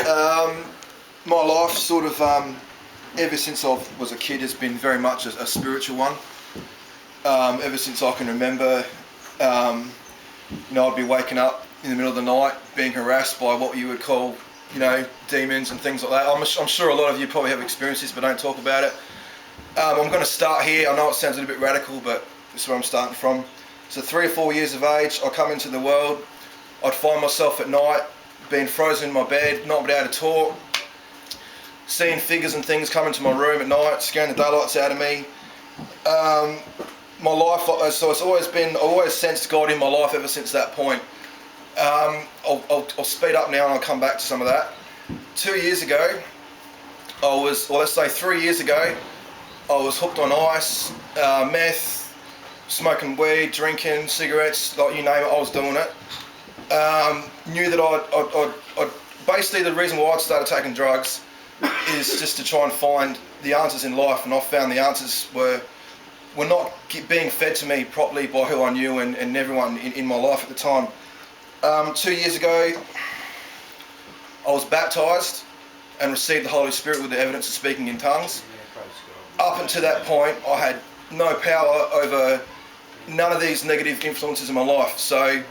My life sort of, ever since I was a kid, has been very much a spiritual one. Ever since I can remember, I'd be waking up in the middle of the night being harassed by what you would call, demons and things like that. I'm sure a lot of you probably have experienced this, but don't talk about it. I'm going to start here. I know it sounds a little bit radical, but this is where I'm starting from. So 3 or 4 years of age, I come into the world. I'd find myself at night being frozen in my bed, not able to talk, seeing figures and things come into my room at night, scaring the daylights out of me. My life, so it's always been, I've always sensed God in my life ever since that point. I'll speed up now and I'll come back to some of that. 2 years ago, let's say 3 years ago, I was hooked on ice, meth, smoking weed, drinking, cigarettes, like you name it, I was doing it. Knew that I'd basically the reason why I'd started taking drugs is just to try and find the answers in life, and I found the answers were not being fed to me properly by who I knew and everyone in my life at the time. 2 years ago, I was baptised and received the Holy Spirit with the evidence of speaking in tongues. Up until that point, I had no power over none of these negative influences in my life. So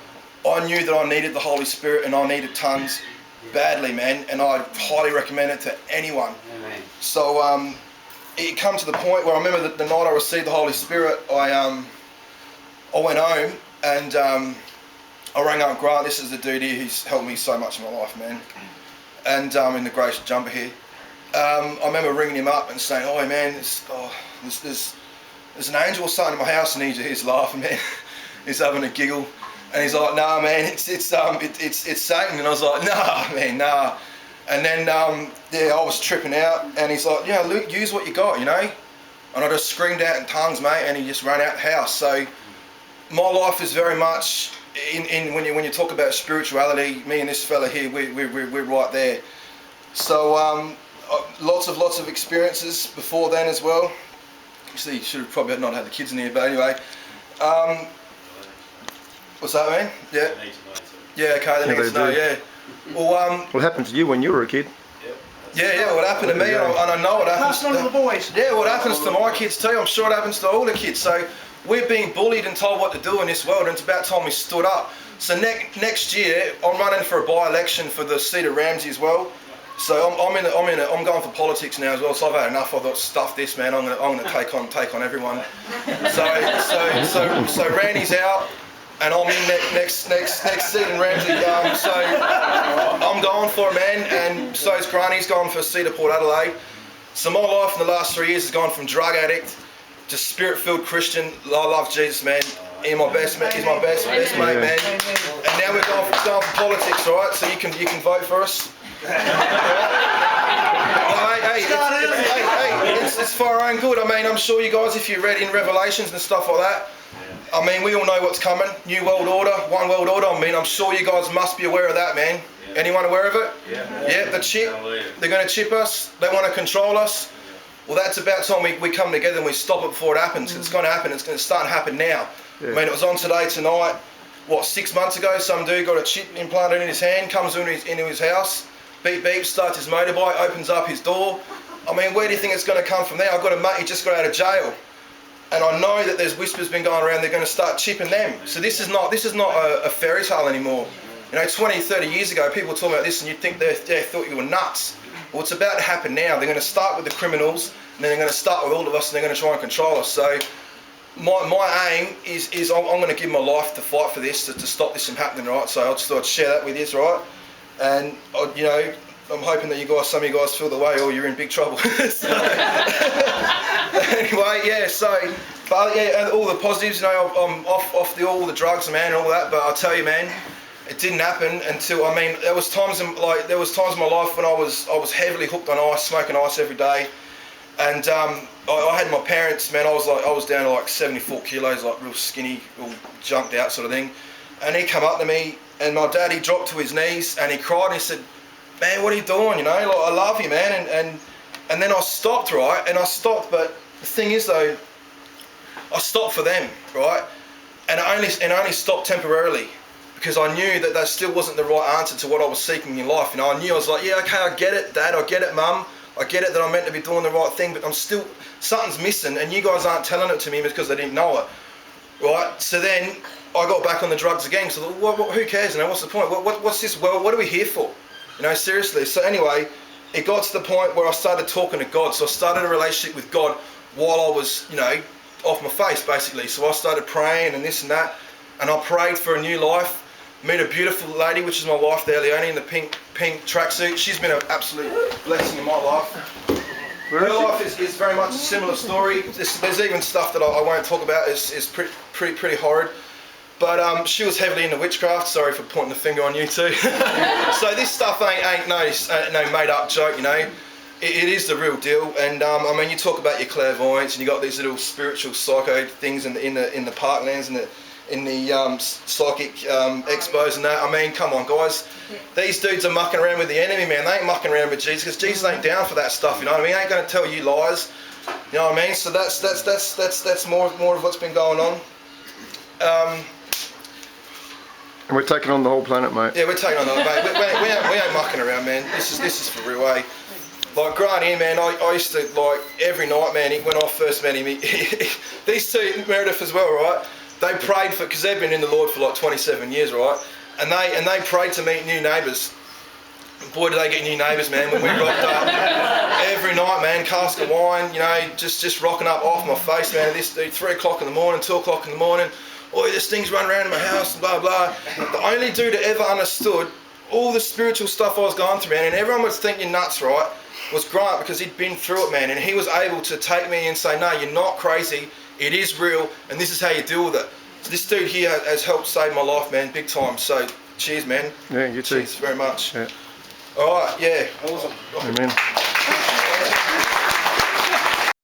I knew that I needed the Holy Spirit and I needed tongues badly, man, and I highly recommend it to anyone. Amen. So it come to the point where I remember that the night I received the Holy Spirit, I went home and I rang up Grant. This is the dude here who's helped me so much in my life, man, and in the grey jumper here. I remember ringing him up and saying, "Oh man, there's an angel or something in my house," and he's laughing, man. He's having a giggle. And he's like, "Nah, man, it's Satan." And I was like, "Nah, man, nah." And then, I was tripping out. And he's like, "Yeah, Luke, use what you got, And I just screamed out in tongues, mate. And he just ran out the house. So my life is very much when you talk about spirituality. Me and this fella here, we're right there. So lots of experiences before then as well. Actually, should have probably not had the kids in here, but anyway. What's that, man? Yeah. Yeah, okay, they need to know, yeah. Well, what happened to you when you were a kid? Yeah, what happened to me, and I know what happens to the boys. Yeah, what happens to my kids too, I'm sure it happens to all the kids. So we're being bullied and told what to do in this world, and it's about time we stood up. So next year, I'm running for a by-election for the seat of Ramsey as well. So I'm going for politics now as well. So I've had enough. I thought, stuff this, man. I'm gonna take on everyone. So Randy's out. And I'm in next seat in Ramsey. So I'm going for it, man. And so is Grant. He's going for a seat of Port Adelaide. So my life in the last 3 years has gone from drug addict to spirit-filled Christian. I love Jesus, man. He's my best mate, man. And now we're going for politics, right? So you can vote for us. It's for our own good. I mean, I'm sure you guys, if you read in Revelations and stuff like that, I mean, we all know what's coming. New World Order, One World Order. I mean, I'm sure you guys must be aware of that, man. Yeah. Anyone aware of it? Yeah, the chip. They're going to chip us. They want to control us. Well, that's about time we come together and we stop it before it happens. It's going to happen. It's going to start to happen now. Yeah. I mean, it was on tonight. 6 months ago, some dude got a chip implanted in his hand, comes into his house, beep, starts his motorbike, opens up his door. I mean, where do you think it's going to come from there? I've got a mate, he just got out of jail. And I know that there's whispers been going around, they're going to start chipping them. So this is not a fairy tale anymore. 20, 30 years ago, people were talking about this and you'd think they thought you were nuts. Well, it's about to happen now. They're going to start with the criminals, and then they're going to start with all of us, and they're going to try and control us. So my aim is I'm going to give my life to fight for this, to stop this from happening, right? So I just thought I'd share that with you, right? And, I'm hoping that some of you guys feel the way, or you're in big trouble. Anyway, yeah, and all the positives, I'm off all the drugs, man, and all that, but I'll tell you, man, it didn't happen until, there was times in my life when I was heavily hooked on ice, smoking ice every day, and I had my parents, man, I was down to like 74 kilos, like real skinny, real junked out sort of thing, and he come up to me, and my dad, he dropped to his knees, and he cried, and he said, "Man, what are you doing, like, I love you, man," and then I stopped, right, but the thing is though, I stopped for them, right, and I only stopped temporarily. because I knew that still wasn't the right answer to what I was seeking in life. You know, I knew, I was like, yeah, okay, I get it, Dad, I get it, Mum, I get it that I'm meant to be doing the right thing, but I'm still, something's missing, and you guys aren't telling it to me because I didn't know it, right? So then I got back on the drugs again. So who cares? You know, what's the point? What's this? Well, what are we here for? You know, seriously. So anyway, it got to the point where I started talking to God. So I started a relationship with God while I was, you know, off my face, basically. So I started praying and this and that, and I prayed for a new life. Met a beautiful lady, which is my wife there, Leonie, in the pink tracksuit. She's been an absolute blessing in my life. Her life is very much a similar story. There's even stuff that I won't talk about. Is pretty horrid. But she was heavily into witchcraft. Sorry for pointing the finger on you too. So this stuff ain't no made up joke, you know. It is the real deal. And I mean, you talk about your clairvoyance, and you got these little spiritual psycho things in the parklands and in the psychic expos and that. I mean, come on, guys. These dudes are mucking around with the enemy, man. They ain't mucking around with Jesus, because Jesus ain't down for that stuff. You know what I mean? He ain't going to tell you lies. You know what I mean? So that's more of what's been going on. And we're taking on the whole planet, mate. Yeah, we're taking on the whole planet. We ain't mucking around, man. This is for real, eh? Like growing here, man, I used to, like, every night, man, when I first met him, these two, Meredith as well, right? They prayed for, because they've been in the Lord for like 27 years, right? And they prayed to meet new neighbours. Boy, did they get new neighbours, man, when we rocked up. Every night, man, cask of wine, you know, just rocking up off my face, man. This dude, 3 o'clock in the morning, 2 o'clock in the morning. Oh, this thing's running around in my house and blah, blah. The only dude that ever understood all the spiritual stuff I was going through, man, and everyone was thinking nuts, right, was Grant, because he'd been through it, man, and he was able to take me and say, no, you're not crazy. It is real, and this is how you deal with it. So this dude here has helped save my life, man, big time. So, cheers, man. Yeah, you too. Cheers very much. Yeah. All right, yeah. Awesome. Amen.